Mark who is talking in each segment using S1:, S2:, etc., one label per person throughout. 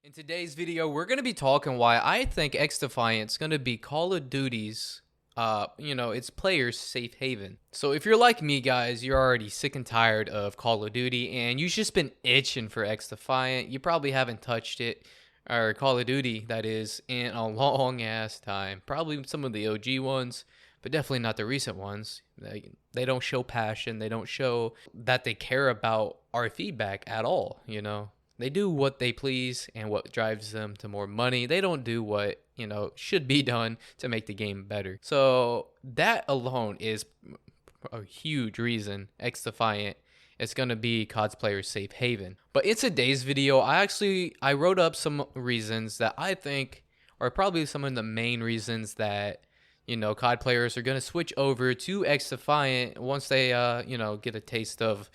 S1: In today's video, we're going to be talking why I think XDefiant is going to be Call of Duty's, its players' safe haven. So if you're like me, guys, you're already sick and tired of Call of Duty, and you've just been itching for XDefiant. You probably haven't touched it, or Call of Duty, that is, in a long ass time. Probably some of the OG ones, but definitely not the recent ones. They don't show passion. They don't show that they care about our feedback at all, They do what they please and what drives them to more money. They don't do what, should be done to make the game better. So that alone is a huge reason XDefiant is going to be COD's player's safe haven. But in today's video, I wrote up some reasons that I think are probably some of the main reasons that COD players are going to switch over to XDefiant once they get a taste of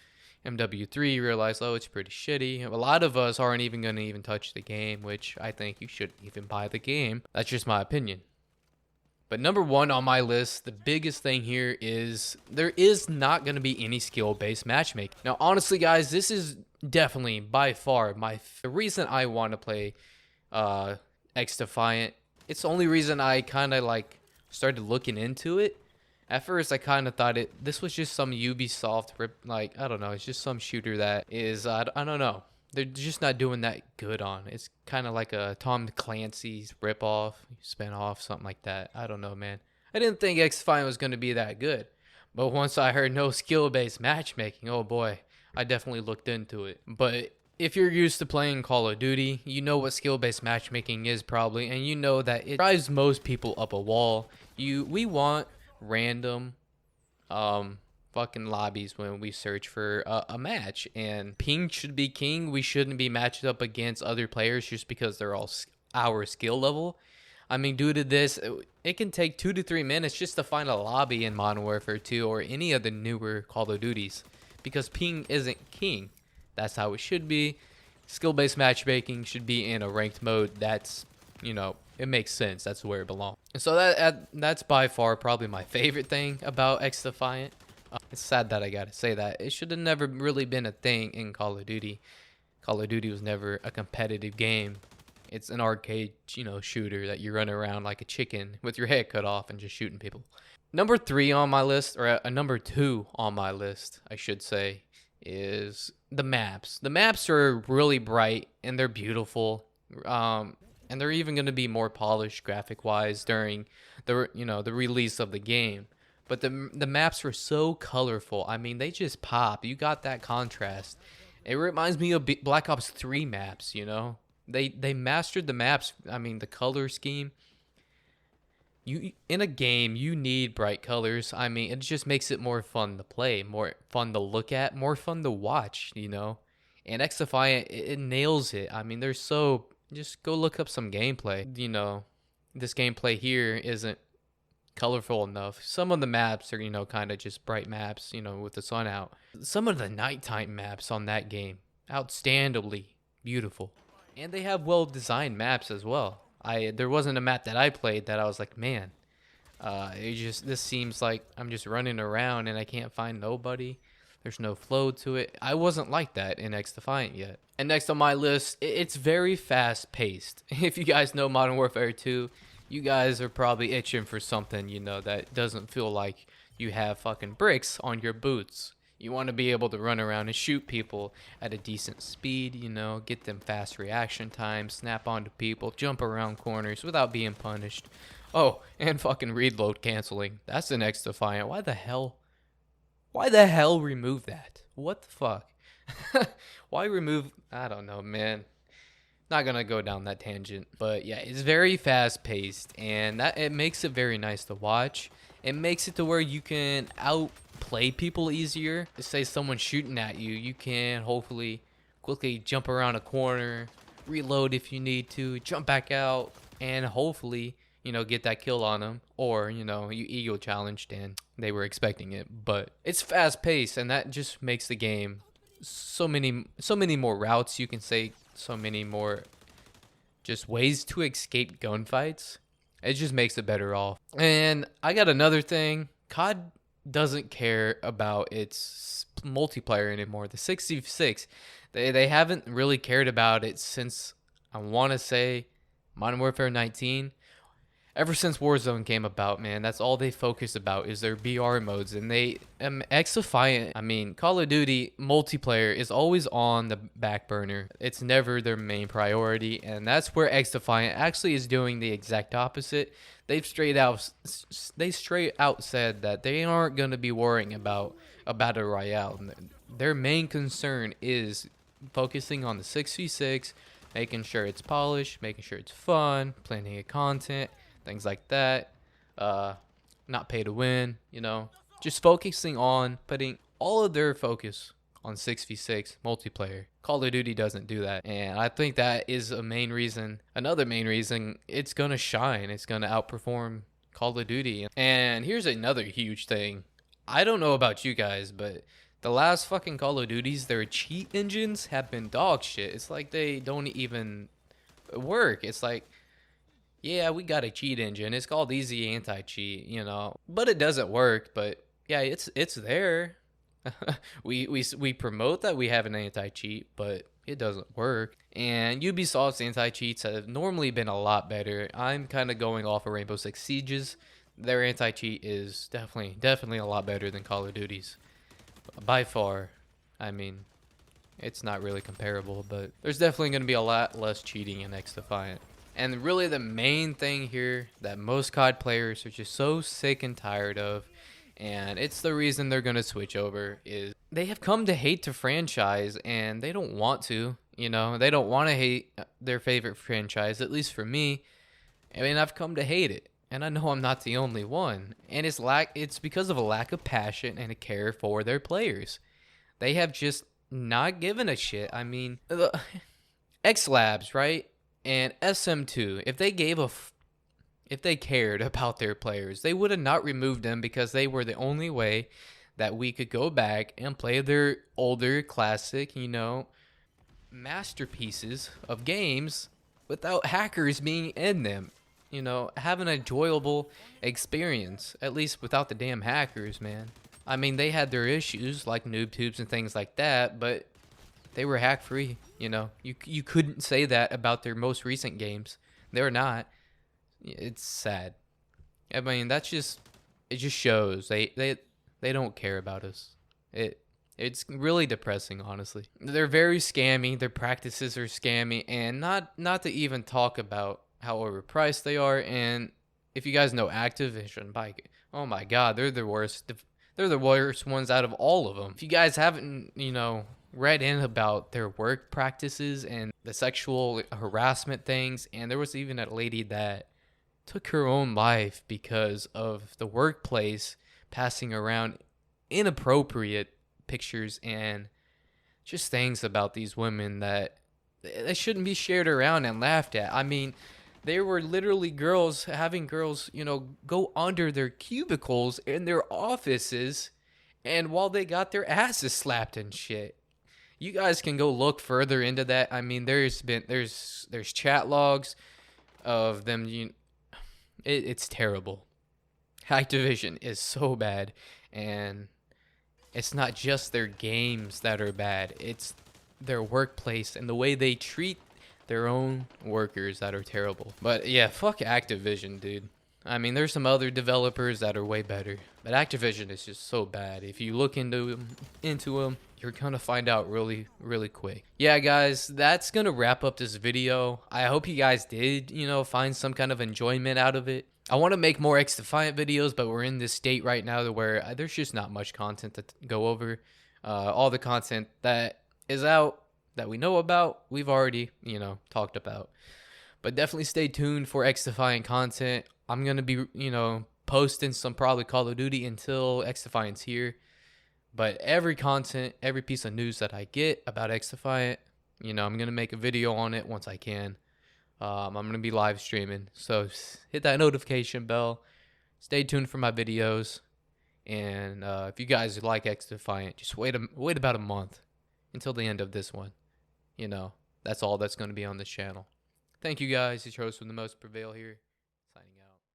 S1: MW3, realize, oh, it's pretty shitty. A lot of us aren't even going to even touch the game, which I think you shouldn't even buy the game. That's just my opinion. But number one on my list, the biggest thing here is there is not going to be any skill-based matchmaking. Now, honestly, guys, this is definitely by far the reason I want to play XDefiant. It's the only reason I kind of started looking into it. At first, I kind of thought this was just some Ubisoft I don't know. It's just some shooter that is, I don't know. They're just not doing that good on. It's kind of like a Tom Clancy's ripoff, spin-off, something like that. I don't know, man. I didn't think XDefiant was going to be that good. But once I heard no skill-based matchmaking, oh boy, I definitely looked into it. But if you're used to playing Call of Duty, you know what skill-based matchmaking is probably, and you know that it drives most people up a wall. We want random fucking lobbies when we search for a match, and ping should be king. We shouldn't be matched up against other players just because they're all our skill level. I mean, due to this, it can take 2 to 3 minutes just to find a lobby in Modern Warfare 2 or any of the newer Call of Duties because ping isn't king. That's how it should be. Skill-based matchmaking should be in a ranked mode. That's it makes sense. That's where it belongs. And so that's by far probably my favorite thing about XDefiant. It's sad that I gotta say that. It should have never really been a thing in Call of Duty. Call of Duty was never a competitive game. It's an arcade, shooter that you run around like a chicken with your head cut off and just shooting people. Number 3 on my list, or number 2 on my list, I should say, is the maps. The maps are really bright and they're beautiful. And they're even going to be more polished graphic wise during the release of the game. But the maps were so colorful. I mean, they just pop. You got that contrast. It reminds me of Black Ops 3 maps, They mastered the maps. I mean, the color scheme. In a game, you need bright colors. I mean, it just makes it more fun to play, more fun to look at, more fun to watch, And XDefiant, it nails it. I mean, they're so... Just go look up some gameplay. This gameplay here isn't colorful enough. Some of the maps are, kind of just bright maps, with the sun out. Some of the nighttime maps on that game, outstandingly beautiful. And they have well-designed maps as well. There wasn't a map that I played that I was like, man, this seems like I'm just running around and I can't find nobody. There's no flow to it. I wasn't like that in XDefiant yet. And next on my list, it's very fast-paced. If you guys know Modern Warfare 2, you guys are probably itching for something, that doesn't feel like you have fucking bricks on your boots. You want to be able to run around and shoot people at a decent speed, get them fast reaction times, snap onto people, jump around corners without being punished. Oh, and fucking reload canceling. That's an XDefiant. Why the hell remove that? What the fuck? Why remove... I don't know, man. Not gonna go down that tangent. But yeah, it's very fast-paced. And it makes it very nice to watch. It makes it to where you can outplay people easier. Say someone's shooting at you. You can hopefully quickly jump around a corner. Reload if you need to. Jump back out. And hopefully... get that kill on them, or, you ego challenged and they were expecting it. But it's fast paced, and that just makes the game so many more routes, you can say, so many more just ways to escape gunfights. It just makes it better off. And I got another thing. COD doesn't care about its multiplayer anymore. The 66, they haven't really cared about it since I want to say Modern Warfare 19. Ever since Warzone came about, man, that's all they focus about is their BR modes. And they, XDefiant, I mean, Call of Duty multiplayer is always on the back burner. It's never their main priority, and that's where XDefiant actually is doing the exact opposite. They straight out said that they aren't going to be worrying about a battle royale. Their main concern is focusing on the 6v6, making sure it's polished, making sure it's fun, plenty of content, things like that. Uh, Not pay to win, just focusing on putting all of their focus on 6v6 multiplayer. Call of Duty doesn't do that, and I think that is another main reason it's gonna shine. It's gonna outperform Call of Duty. And here's another huge thing. I don't know about you guys, but the last fucking Call of Duties, their cheat engines have been dog shit. It's like they don't even work. It's like, yeah, we got a cheat engine. It's called Easy Anti-Cheat, but it doesn't work. But yeah, it's there. we promote that we have an anti-cheat, but it doesn't work. And Ubisoft's anti-cheats have normally been a lot better. I'm kind of going off of Rainbow Six Siege's. Their anti-cheat is definitely a lot better than Call of Duty's by far. I mean, it's not really comparable, but there's definitely going to be a lot less cheating in XDefiant. And really the main thing here that most COD players are just so sick and tired of, and it's the reason they're going to switch over, is they have come to hate the franchise, and they don't want to. They don't want to hate their favorite franchise, at least for me. I mean, I've come to hate it, and I know I'm not the only one. And it's because of a lack of passion and a care for their players. They have just not given a shit. I mean, X Labs, right? And SM2, if they cared about their players, they would have not removed them, because they were the only way that we could go back and play their older classic, masterpieces of games without hackers being in them. Have an enjoyable experience, at least without the damn hackers, man. I mean, they had their issues like noob tubes and things like that, but they were hack free. You couldn't say that about their most recent games. They're not. It's sad. I mean, it just shows they don't care about us. It's really depressing, honestly. They're very scammy. Their practices are scammy, and not to even talk about how overpriced they are. And if you guys know Activision, oh my god, they're the worst. They're the worst ones out of all of them. If you guys haven't, read in about their work practices and the sexual harassment things, and there was even a lady that took her own life because of the workplace passing around inappropriate pictures and just things about these women that they shouldn't be shared around and laughed at. I mean, there were literally having girls, go under their cubicles in their offices, and while they got their asses slapped and shit. You guys can go look further into that. I mean, there's chat logs of them. It's terrible. Activision is so bad, and it's not just their games that are bad. It's their workplace and the way they treat their own workers that are terrible. But yeah, fuck Activision, dude. I mean, there's some other developers that are way better, but Activision is just so bad. If you look into them, you're gonna find out really, really quick. Yeah, guys, that's gonna wrap up this video. I hope you guys did, find some kind of enjoyment out of it. I want to make more XDefiant videos, but we're in this state right now where there's just not much content to go over. All the content that is out that we know about, we've already, talked about. But definitely stay tuned for XDefiant content. I'm going to be, posting some probably Call of Duty until XDefiant's here. But every piece of news that I get about XDefiant, I'm going to make a video on it once I can. I'm going to be live streaming. So hit that notification bell. Stay tuned for my videos. And if you guys like XDefiant, just wait about a month until the end of this one. That's all that's going to be on this channel. Thank you guys. It's your host with the most prevail here.